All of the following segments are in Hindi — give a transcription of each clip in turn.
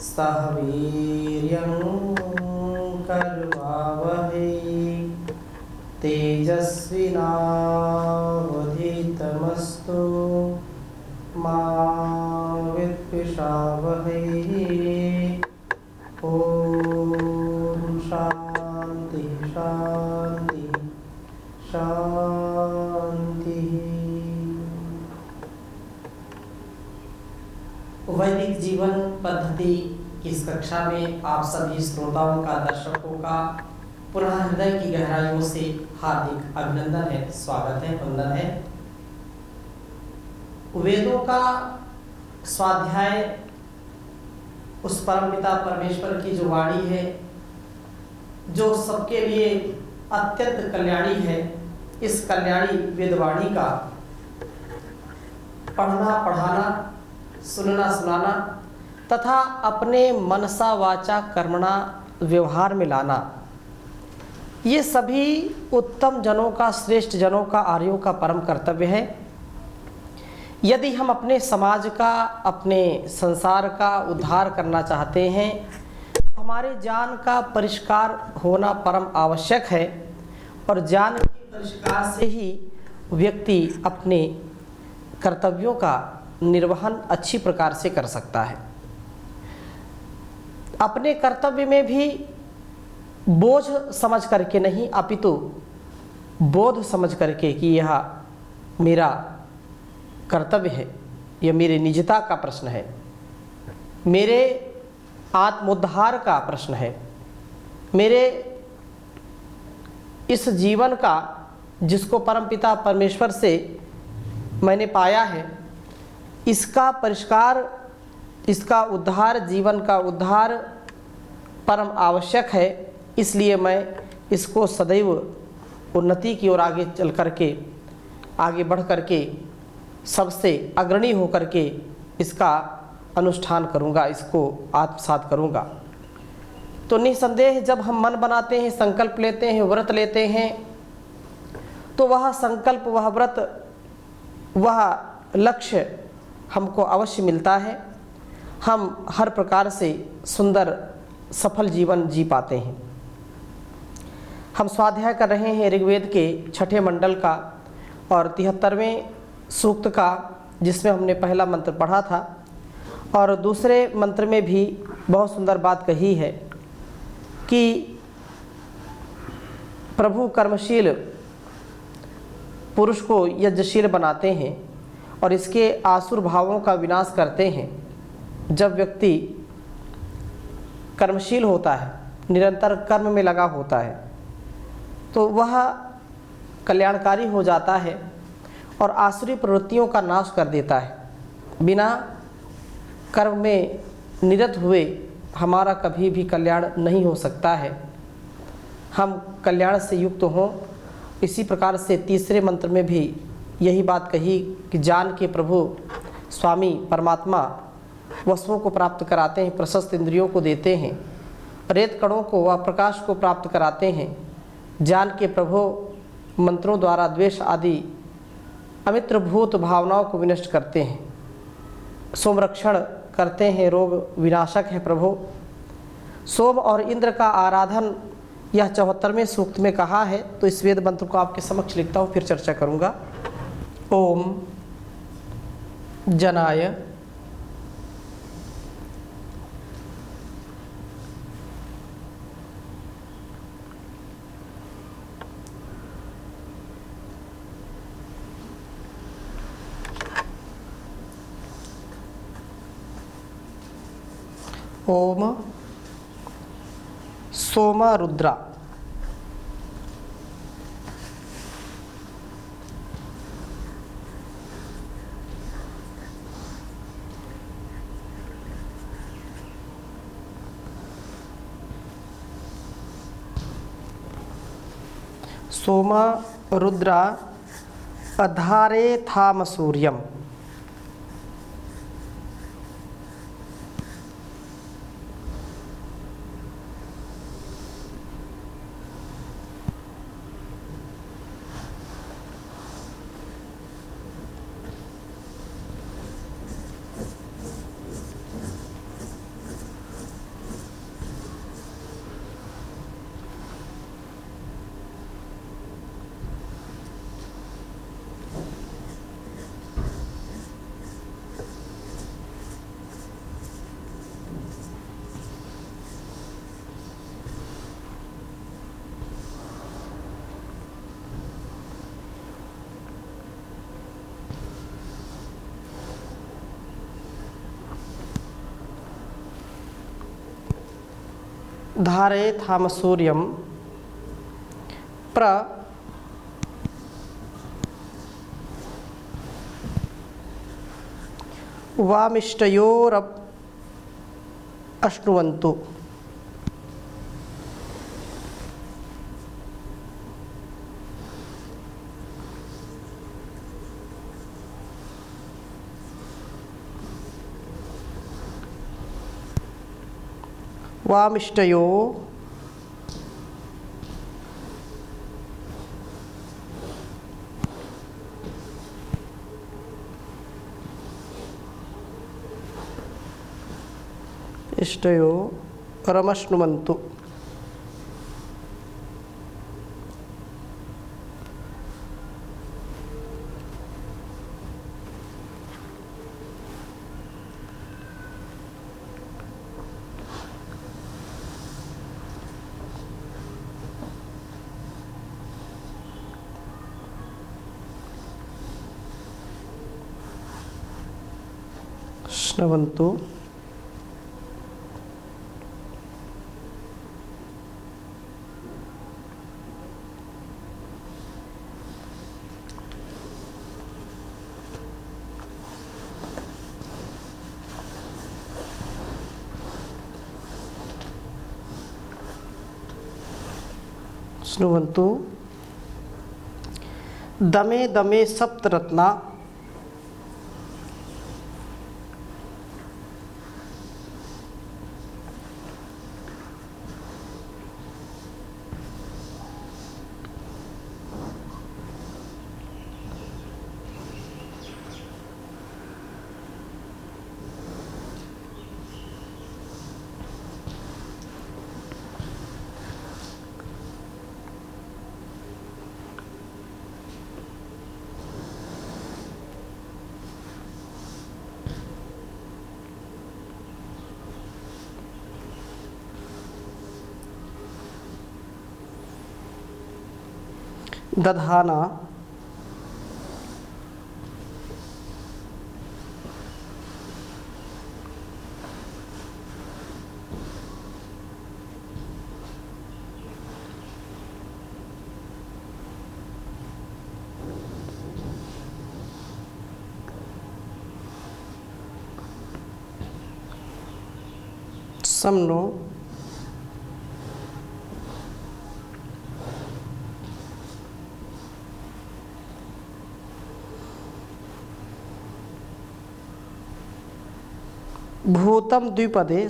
सह वीर्यं करवावहै तेजस्विनावधीतमस्तु मा विद्विषावहै। ओम शांति शांति शांति। वैदिक जीवन पद्धति की इस कक्षा में आप सभी श्रोताओं का, दर्शकों का पुनः हृदय की गहराइयों से हार्दिक अभिनंदन है, स्वागत है, वंदन है। वेदों का स्वाध्याय उस परमपिता परमेश्वर की जो वाणी है, जो सबके लिए अत्यंत कल्याणी है, इस कल्याणी वेदवाणी का पढ़ना, पढ़ाना, सुनना, सुनाना तथा अपने मनसा वाचा कर्मणा व्यवहार में लाना, ये सभी उत्तम जनों का, श्रेष्ठ जनों का, आर्यों का परम कर्तव्य है। यदि हम अपने समाज का, अपने संसार का उद्धार करना चाहते हैं, तो हमारे ज्ञान का परिष्कार होना परम आवश्यक है और ज्ञान के परिष्कार से ही व्यक्ति अपने कर्तव्यों का निर्वहन अच्छी प्रकार से कर सकता है। अपने कर्तव्य में भी बोझ समझ करके नहीं, अपितु बोध समझ करके कि यह मेरा कर्तव्य है, यह मेरे निजता का प्रश्न है, मेरे आत्मोद्धार का प्रश्न है, मेरे इस जीवन का जिसको परमपिता परमेश्वर से मैंने पाया है, इसका परिष्कार, इसका उद्धार, जीवन का उद्धार परम आवश्यक है। इसलिए मैं इसको सदैव उन्नति की ओर आगे चल करके, आगे बढ़ करके सबसे अग्रणी होकर के इसका अनुष्ठान करूँगा, इसको आत्मसात करूँगा। तो निसंदेह जब हम मन बनाते हैं, संकल्प लेते हैं, व्रत लेते हैं, तो वह संकल्प, वह व्रत, वह लक्ष्य हमको अवश्य मिलता है। हम हर प्रकार से सुंदर सफल जीवन जी पाते हैं। हम स्वाध्याय कर रहे हैं ऋग्वेद के 6ठे मंडल का और 73वें सूक्त का, जिसमें हमने पहला मंत्र पढ़ा था और दूसरे मंत्र में भी बहुत सुंदर बात कही है कि प्रभु कर्मशील पुरुष को यज्ञशील बनाते हैं और इसके आसुर भावों का विनाश करते हैं। जब व्यक्ति कर्मशील होता है, निरंतर कर्म में लगा होता है, तो वह कल्याणकारी हो जाता है और आसुरी प्रवृत्तियों का नाश कर देता है। बिना कर्म में निरत हुए हमारा कभी भी कल्याण नहीं हो सकता है। हम कल्याण से युक्त हों। इसी प्रकार से तीसरे मंत्र में भी यही बात कही कि जान के प्रभु स्वामी परमात्मा वस्तुओं को प्राप्त कराते हैं, प्रशस्त इंद्रियों को देते हैं, रेत कणों को व प्रकाश को प्राप्त कराते हैं। जान के प्रभु मंत्रों द्वारा द्वेष आदि अमित्रभूत भावनाओं को विनष्ट करते हैं, सोमरक्षण करते हैं, रोग विनाशक है प्रभु। सोम और इंद्र का आराधन यह 74वें सूक्त में कहा है। तो इस वेद मंत्र को आपके समक्ष लिखता हूँ, फिर चर्चा करूँगा। ओम जनाय ओम सोमा रुद्रा सोमा रुद्रा अधारे थाम सूर्यम। धारयेथाम सूर्यं प्र वामिष्टयोरप अश्नुवन्तु। वामिष्टयो इष्टयो रमश्नुवन्तु। श्नवन्तु श्नुवन्तु। दमे दमे सप्तरत्ना दधाना समनो भूतम द्विपदे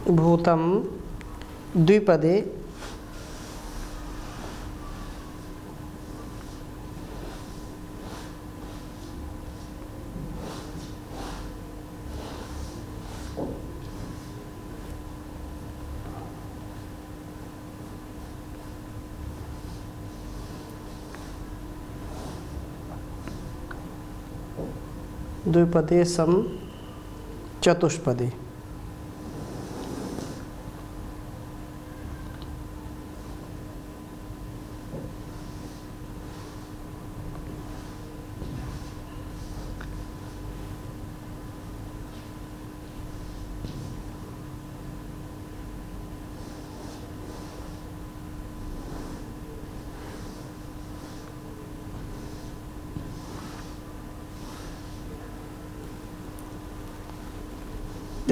भूतम द्विपदे द्विपदे सम चतुष्पदे।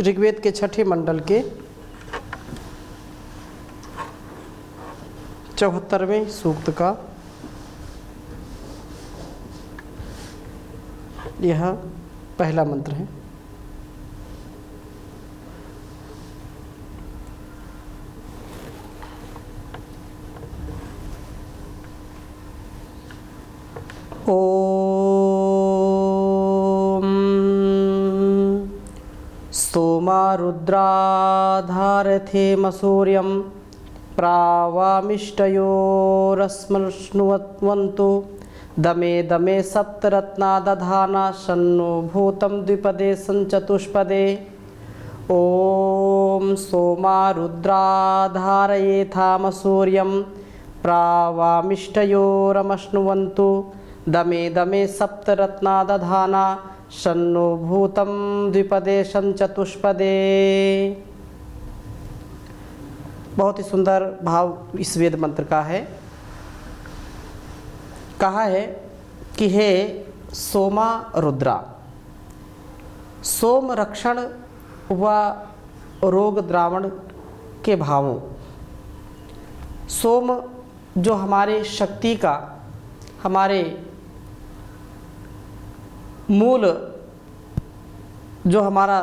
ऋग्वेद के छठे मंडल के 74वें सूक्त का यह पहला मंत्र है। सोमा रुद्राधारथेम सूर्यं प्रावामिष्टयोरस्मश्नुवन्तु। दमे दमे सप्तरत्ना दधाना शन्नो भूतं द्विपदे संचतुष्पदे। ॐ सोमा रुद्राधारयेथाम सूर्यं प्रावामिष्टयोरमश्नुवन्तु दमे दमे सप्तरत्नादधाना शन्नो भूतं द्विपदे चतुष्पदे। बहुत ही सुंदर भाव इस वेद मंत्र का है। कहा है कि हे सोमा रुद्रा, सोम रक्षण व रोग द्रावण के भावों। सोम जो हमारे शक्ति का, हमारे मूल, जो हमारा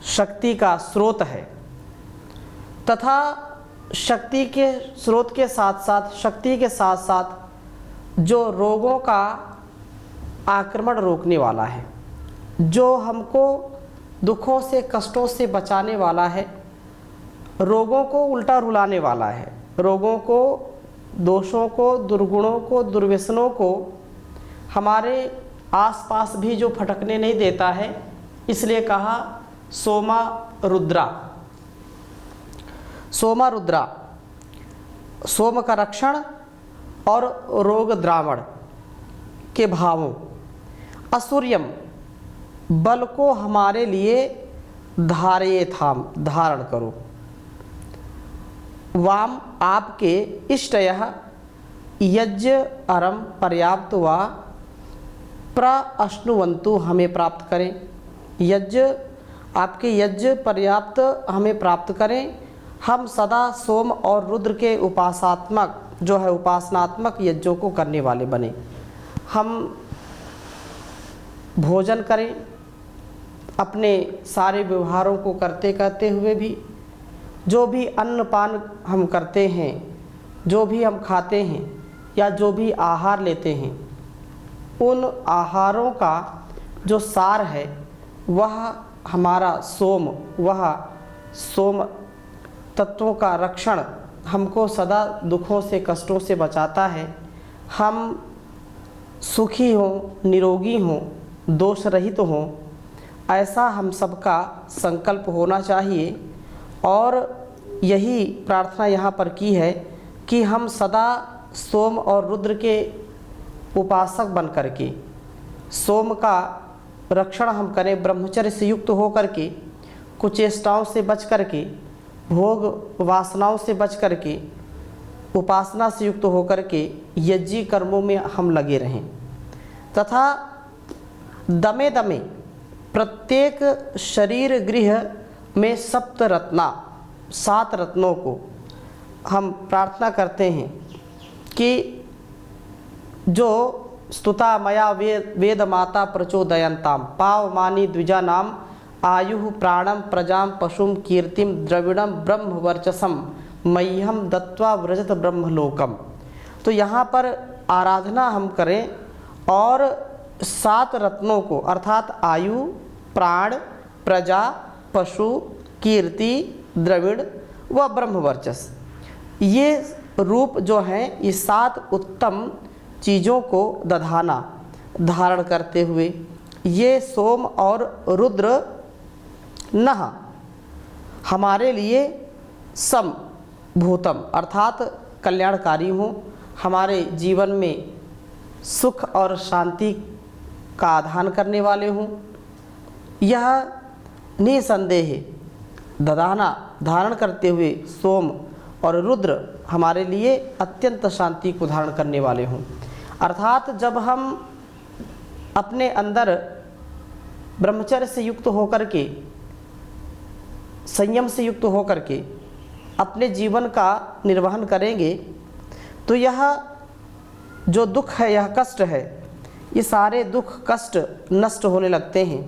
शक्ति का स्रोत है, तथा शक्ति के स्रोत के साथ साथ, शक्ति के साथ साथ जो रोगों का आक्रमण रोकने वाला है, जो हमको दुखों से, कष्टों से बचाने वाला है, रोगों को उल्टा रुलाने वाला है, रोगों को, दोषों को, दुर्गुणों को, दुर्व्यसनों को हमारे आसपास भी जो फटकने नहीं देता है, इसलिए कहा सोमा रुद्रा। सोमा रुद्रा, सोम का रक्षण और रोग द्रावण के भावों। असुर्यम, बल को हमारे लिए धारे थाम, धारण करो। वाम, आपके इष्टयः यज्ञ अरम पर्याप्त व प्रअश्नुवन्तु, हमें प्राप्त करें। यज्ञ, आपके यज्ञ पर्याप्त हमें प्राप्त करें। हम सदा सोम और रुद्र के उपासनात्मक, जो है उपासनात्मक यज्ञों को करने वाले बने। हम भोजन करें, अपने सारे व्यवहारों को करते करते हुए भी, जो भी अन्नपान हम करते हैं, जो भी हम खाते हैं या जो भी आहार लेते हैं, उन आहारों का जो सार है वह हमारा सोम, वह सोम तत्वों का रक्षण हमको सदा दुखों से, कष्टों से बचाता है। हम सुखी हों, निरोगी हों, दोष रहित हों, ऐसा हम सबका संकल्प होना चाहिए। और यही प्रार्थना यहाँ पर की है कि हम सदा सोम और रुद्र के उपासक बन करके सोम का रक्षण हम करें, ब्रह्मचर्य से युक्त हो करके, कुचेष्टाओं से बच करके, भोग वासनाओं से बच करके, उपासना से युक्त होकर के यज्ञ कर्मों में हम लगे रहें। तथा दमे दमे, प्रत्येक शरीर गृह में सप्त रत्ना, 7 रत्नों को हम प्रार्थना करते हैं कि जो स्तुता मया वेद माता प्रचोदयंताम पावमानी द्विजानाम आयु प्राणम प्रजाम पशुम कीर्तिम द्रविड़म ब्रह्म वर्चसम मह्यम दत्वा व्रजत ब्रह्मलोकम। तो यहाँ पर आराधना हम करें और 7 रत्नों को, अर्थात आयु, प्राण, प्रजा, पशु, कीर्ति, द्रविड़ व ब्रह्म वर्चस, ये रूप जो हैं, ये 7 उत्तम चीज़ों को दधाना, धारण करते हुए ये सोम और रुद्र नः हमारे लिए सम भूतम, अर्थात कल्याणकारी हों, हमारे जीवन में सुख और शांति का आधान करने वाले हों। यह निसंदेह दधाना, धारण करते हुए सोम और रुद्र हमारे लिए अत्यंत शांति को धारण करने वाले हों। अर्थात जब हम अपने अंदर ब्रह्मचर्य से युक्त होकर के, संयम से युक्त होकर के अपने जीवन का निर्वहन करेंगे, तो यह जो दुख है, यह कष्ट है, ये सारे दुख कष्ट नष्ट होने लगते हैं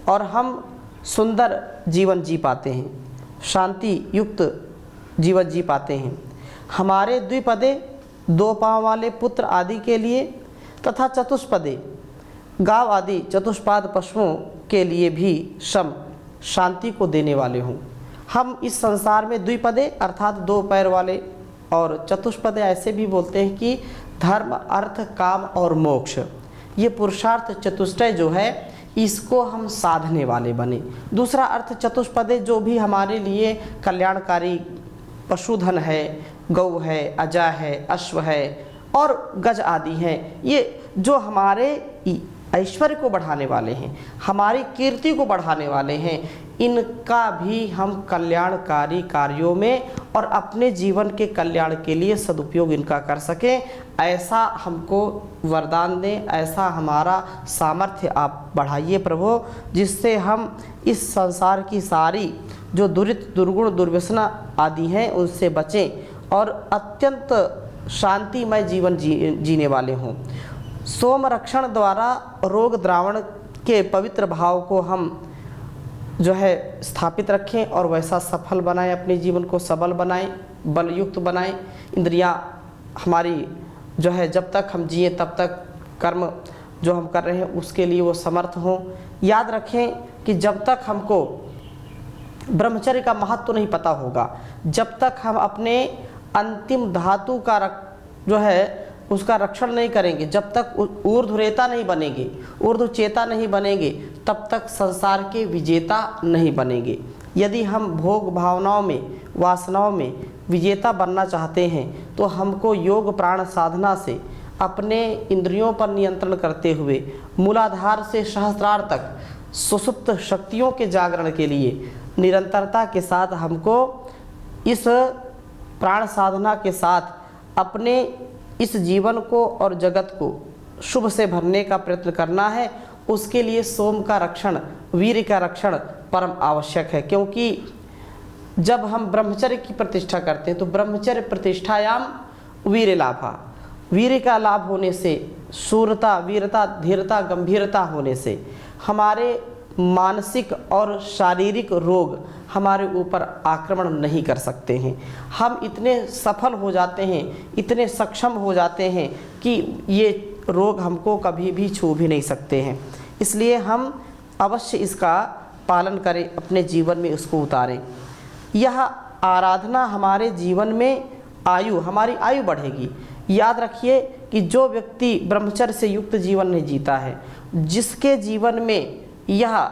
और हम सुंदर जीवन जी पाते हैं, शांति युक्त जीवन जी पाते हैं। हमारे द्विपदे, 2 पाँव वाले पुत्र आदि के लिए तथा चतुष्पदे, गांव आदि चतुष्पाद पशुओं के लिए भी सम शांति को देने वाले हों। हम इस संसार में द्विपदे अर्थात 2 पैर वाले और चतुष्पदे ऐसे भी बोलते हैं कि धर्म, अर्थ, काम और मोक्ष, ये पुरुषार्थ चतुष्टय जो है इसको हम साधने वाले बने। दूसरा अर्थ चतुष्पदे जो भी हमारे लिए कल्याणकारी पशुधन है, गौ है, अजा है, अश्व है और गज आदि हैं। ये जो हमारे ऐश्वर्य को बढ़ाने वाले हैं, हमारी कीर्ति को बढ़ाने वाले हैं, इनका भी हम कल्याणकारी कार्यों में और अपने जीवन के कल्याण के लिए सदुपयोग इनका कर सकें, ऐसा हमको वरदान दें, ऐसा हमारा सामर्थ्य आप बढ़ाइए प्रभु, जिससे हम इस संसार की सारी जो दुरित दुर्गुण दुर्व्यसना आदि हैं उनसे बचें और अत्यंत शांतिमय जीवन जीने वाले हों। सोम रक्षण द्वारा रोग द्रावण के पवित्र भाव को हम जो है स्थापित रखें और वैसा सफल बनाएं, अपने जीवन को सबल बनाएं, बलयुक्त बनाएं। इंद्रियां हमारी जो है जब तक हम जिए तब तक कर्म जो हम कर रहे हैं उसके लिए वो समर्थ हों। याद रखें कि जब तक हमको ब्रह्मचर्य का महत्व तो नहीं पता होगा, जब तक हम अपने अंतिम धातु का जो है उसका रक्षण नहीं करेंगे, जब तक ऊर्ध्वरेता नहीं बनेंगे, ऊर्ध्वचेता नहीं बनेंगे, तब तक संसार के विजेता नहीं बनेंगे। यदि हम भोग भावनाओं में, वासनाओं में विजेता बनना चाहते हैं तो हमको योग प्राण साधना से अपने इंद्रियों पर नियंत्रण करते हुए मूलाधार से सहस्त्रार तक सुसुप्त शक्तियों के जागरण के लिए निरंतरता के साथ हमको इस प्राण साधना के साथ अपने इस जीवन को और जगत को शुभ से भरने का प्रयत्न करना है। उसके लिए सोम का रक्षण, वीर्य का रक्षण परम आवश्यक है, क्योंकि जब हम ब्रह्मचर्य की प्रतिष्ठा करते हैं तो ब्रह्मचर्य प्रतिष्ठायाम वीर्य लाभा, वीर्य का लाभ होने से, शूरता, वीरता, धीरता, गंभीरता होने से हमारे मानसिक और शारीरिक रोग हमारे ऊपर आक्रमण नहीं कर सकते हैं। हम इतने सफल हो जाते हैं, इतने सक्षम हो जाते हैं कि ये रोग हमको कभी भी छू भी नहीं सकते हैं। इसलिए हम अवश्य इसका पालन करें, अपने जीवन में उसको उतारें। यह आराधना हमारे जीवन में हमारी आयु बढ़ेगी। याद रखिए कि जो व्यक्ति ब्रह्मचर्य से युक्त जीवन नहीं जीता है, जिसके जीवन में यह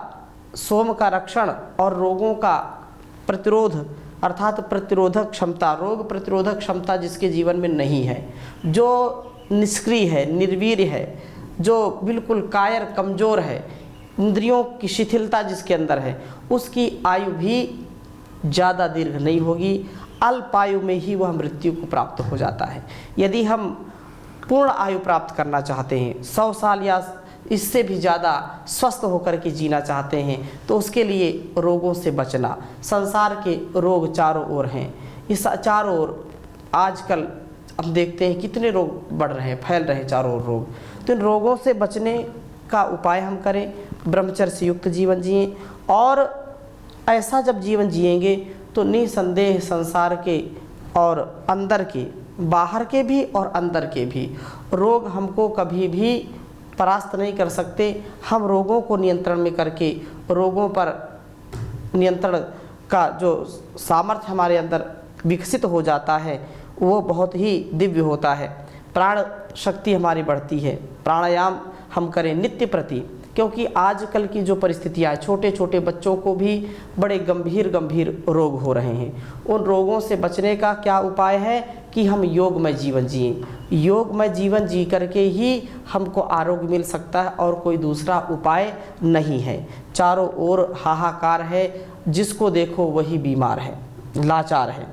सोम का रक्षण और रोगों का प्रतिरोध अर्थात प्रतिरोधक क्षमता, रोग प्रतिरोधक क्षमता जिसके जीवन में नहीं है, जो निष्क्रिय है, निर्वीर्य है, जो बिल्कुल कायर कमज़ोर है, इंद्रियों की शिथिलता जिसके अंदर है, उसकी आयु भी ज़्यादा दीर्घ नहीं होगी, अल्प आयु में ही वह मृत्यु को प्राप्त हो जाता है। यदि हम पूर्ण आयु प्राप्त करना चाहते हैं, 100 साल या इससे भी ज़्यादा स्वस्थ होकर के जीना चाहते हैं, तो उसके लिए रोगों से बचना। संसार के रोग चारों ओर हैं, इस चारों ओर आजकल हम देखते हैं कितने रोग बढ़ रहे हैं, फैल रहे हैं चारों ओर रोग। तो इन रोगों से बचने का उपाय हम करें, ब्रह्मचर्य से युक्त जीवन जिएं, और ऐसा जब जीवन जिएंगे तो निसंदेह संसार के और अंदर के, बाहर के भी और अंदर के भी रोग हमको कभी भी परास्त नहीं कर सकते। हम रोगों को नियंत्रण में करके, रोगों पर नियंत्रण का जो सामर्थ्य हमारे अंदर विकसित हो जाता है वो बहुत ही दिव्य होता है। प्राण शक्ति हमारी बढ़ती है। प्राणायाम हम करें नित्य प्रति, क्योंकि आजकल की जो परिस्थितियाँ, छोटे छोटे बच्चों को भी बड़े गंभीर गंभीर रोग हो रहे हैं। उन रोगों से बचने का क्या उपाय है कि हम योगमय जीवन जिएं। योगमय जीवन जी करके ही हमको आरोग्य मिल सकता है, और कोई दूसरा उपाय नहीं है। चारों ओर हाहाकार है, जिसको देखो वही बीमार है, लाचार है।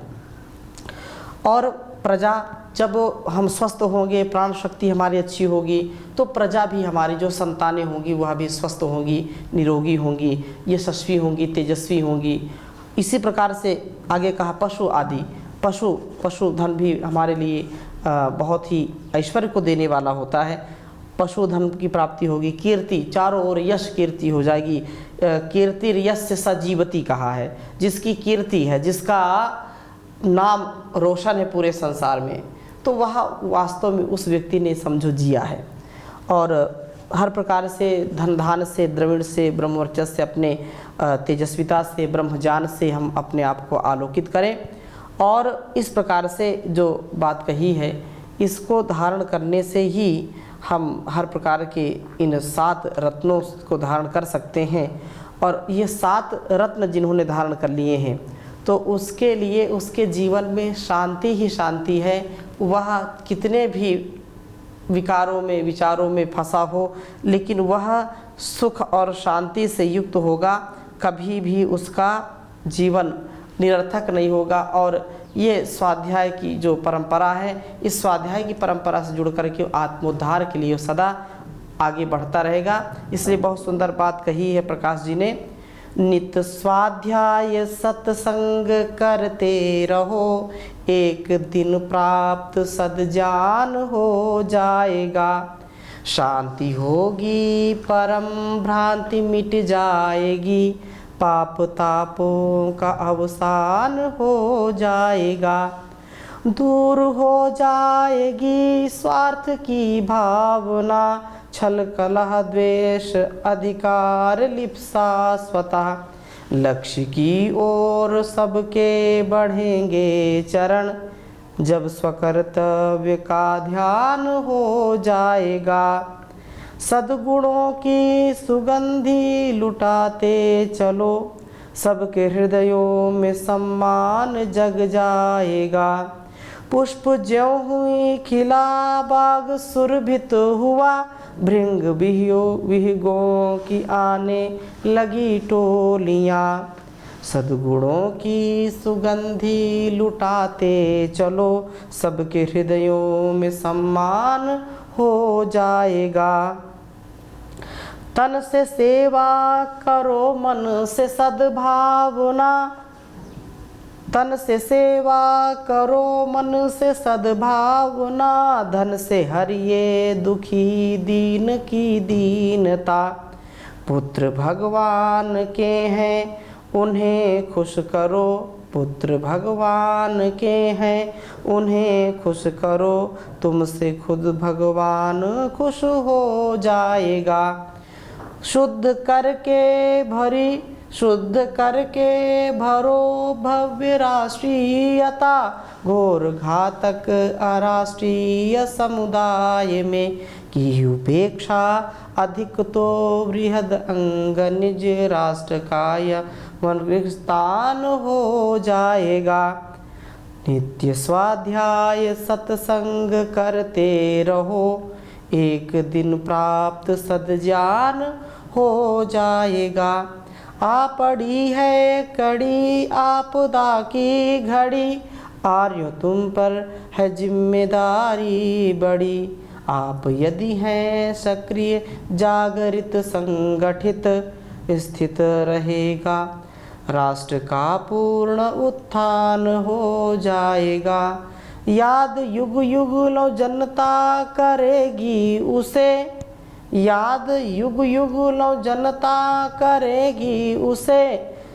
और प्रजा, जब हम स्वस्थ होंगे, प्राण शक्ति हमारी अच्छी होगी, तो प्रजा भी हमारी जो संतानें होंगी वह भी स्वस्थ होंगी, निरोगी होंगी, यशस्वी होंगी, तेजस्वी होंगी। इसी प्रकार से आगे कहा पशु आदि, पशुधन भी हमारे लिए बहुत ही ऐश्वर्य को देने वाला होता है। पशुधन की प्राप्ति होगी। कीर्ति, चारों ओर यश कीर्ति हो जाएगी। कीर्ति यस्य स जीवति कहा है, जिसकी कीर्ति है, जिसका नाम रोशन है पूरे संसार में, तो वह वास्तव में उस व्यक्ति ने समझो जिया है। और हर प्रकार से धन धान से, द्रविड़ से, ब्रह्मवर्चस्व से, अपने तेजस्विता से, ब्रह्मज्ञान से हम अपने आप को आलोकित करें। और इस प्रकार से जो बात कही है, इसको धारण करने से ही हम हर प्रकार के इन 7 रत्नों को धारण कर सकते हैं। और ये 7 रत्न जिन्होंने धारण कर लिए हैं, तो उसके लिए उसके जीवन में शांति ही शांति है। वह कितने भी विकारों में विचारों में फंसा हो, लेकिन वह सुख और शांति से युक्त होगा, कभी भी उसका जीवन निरर्थक नहीं होगा। और ये स्वाध्याय की जो परंपरा है, इस स्वाध्याय की परंपरा से जुड़ करके आत्मोद्धार के लिए सदा आगे बढ़ता रहेगा। इसलिए बहुत सुंदर बात कही है प्रकाश जी ने, नित स्वाध्याय सत्संग करते रहो, एक दिन प्राप्त सद्ज्ञान हो जाएगा। शांति होगी परम भ्रांति मिट जाएगी, पाप तापों का अवसान हो जाएगा। दूर हो जाएगी स्वार्थ की भावना, छल कलह द्वेष अधिकार लिप्सा स्वतः। लक्ष्य की ओर सबके बढ़ेंगे चरण, जब स्वकर्तव्य का ध्यान हो जाएगा। सद्गुणों की सुगंधी लुटाते चलो, सबके हृदयों में सम्मान जग जाएगा। पुष्प ज्यों हुई खिला बाग सुरभित हुआ, भृंग विहगों की आने लगी टोलियाँ। सद्गुणों की सुगंधी लुटाते चलो, सबके हृदयों में सम्मान हो जाएगा। तन से सेवा करो मन से सद्भावना, तन से सेवा करो मन से सद्भावना। धन से हरिये दुखी दीन की दीनता, पुत्र भगवान के हैं उन्हें खुश करो, पुत्र भगवान के हैं उन्हें खुश करो। तुमसे खुद भगवान खुश हो जाएगा। शुद्ध करके भरो भव्य राष्ट्रीयता, घोर घातक अराष्ट्रीय समुदाय में की उपेक्षा। अधिक तो बृहद अंग निज राष्ट्र काय स्थान हो जाएगा। नित्य स्वाध्याय सत्संग करते रहो, एक दिन प्राप्त सद्ज्ञान हो जाएगा। आ पड़ी है कड़ी आपदा की घड़ी, आर्यों तुम पर है जिम्मेदारी बड़ी। आप यदि हैं सक्रिय जागृत संगठित, स्थित रहेगा राष्ट्र का पूर्ण उत्थान हो जाएगा। याद युग युग लो जनता करेगी उसे, याद युग युग लो जनता करेगी उसे।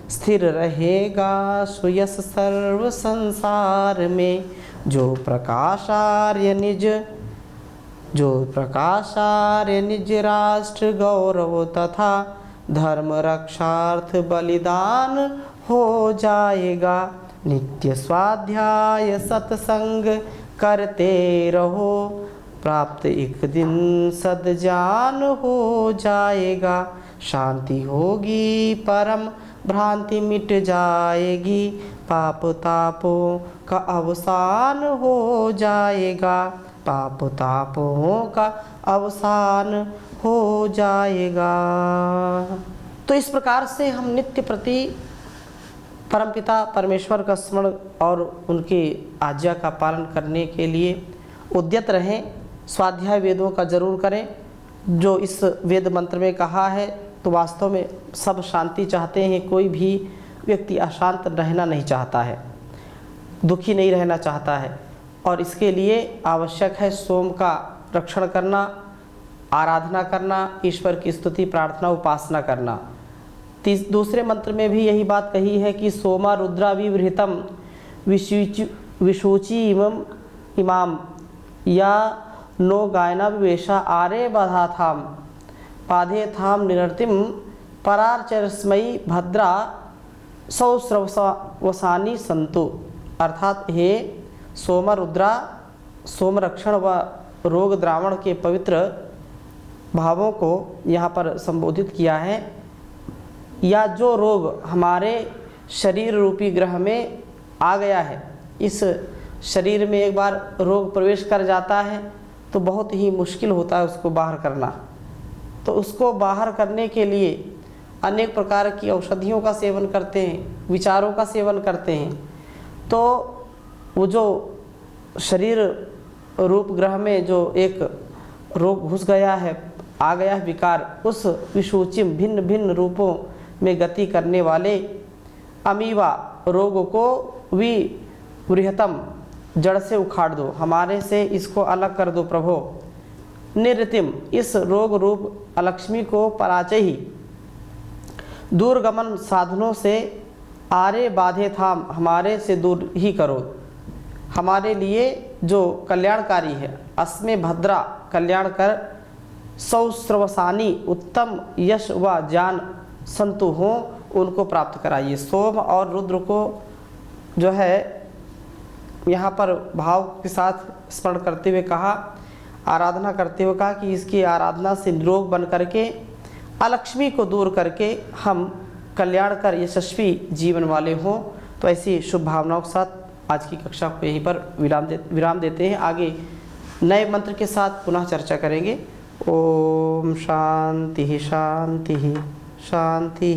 स्थिर रहेगा सुयश सर्व संसार में, जो प्रकाशार्य निज राष्ट्र गौरव तथा धर्म रक्षार्थ बलिदान हो जाएगा। नित्य स्वाध्याय सत्संग करते रहो, प्राप्त एक दिन सद्ज्ञान हो जाएगा। शांति होगी परम भ्रांति मिट जाएगी, पाप तापों का अवसान हो जाएगा, पाप तापों का अवसान हो जाएगा। तो इस प्रकार से हम नित्य प्रति परमपिता परमेश्वर का स्मरण और उनकी आज्ञा का पालन करने के लिए उद्यत रहें। स्वाध्याय वेदों का जरूर करें। जो इस वेद मंत्र में कहा है, तो वास्तव में सब शांति चाहते हैं। कोई भी व्यक्ति अशांत रहना नहीं चाहता है, दुखी नहीं रहना चाहता है। और इसके लिए आवश्यक है सोम का रक्षण करना, आराधना करना, ईश्वर की स्तुति प्रार्थना उपासना करना। दूसरे मंत्र में भी यही बात कही है कि सोमा रुद्रा विवृतम विशुचि इमाम या नो गायना विवेशा आरे बाधा थाम पाधे थाम निरतिम परार्चरस्मयी भद्रा सौस्रवसानी संतु। अर्थात हे सोम रुद्रा, सोम रक्षण व रोग द्रावण के पवित्र भावों को यहाँ पर संबोधित किया है। या जो रोग हमारे शरीर रूपी ग्रह में आ गया है, इस शरीर में एक बार रोग प्रवेश कर जाता है तो बहुत ही मुश्किल होता है उसको बाहर करना। तो उसको बाहर करने के लिए अनेक प्रकार की औषधियों का सेवन करते हैं, विचारों का सेवन करते हैं। तो वो जो शरीर रूप ग्रह में जो एक रोग घुस गया है, आ गया है विकार, उस विषूचिम भिन्न भिन्न रूपों में गति करने वाले अमीबा रोग को विवृहतम जड़ से उखाड़ दो, हमारे से इसको अलग कर दो प्रभो। निरतिम इस रोग रूप अलक्ष्मी को पराचय ही दूरगमन साधनों से आरे बाधे थाम, हमारे से दूर ही करो। हमारे लिए जो कल्याणकारी है, अस्मे भद्रा कल्याण कर सौस्रवसानी उत्तम यश व ज्ञान संतु हों, उनको प्राप्त कराइए। सोम और रुद्र को जो है यहाँ पर भाव के साथ स्मरण करते हुए कहा, आराधना करते हुए कहा कि इसकी आराधना से निरोग बन करके अलक्ष्मी को दूर करके हम कल्याण कर यशस्वी जीवन वाले हों। तो ऐसी शुभ भावनाओं के साथ आज की कक्षा को यहीं पर विराम देते हैं। आगे नए मंत्र के साथ पुनः चर्चा करेंगे। ओम शांति शांति शांति।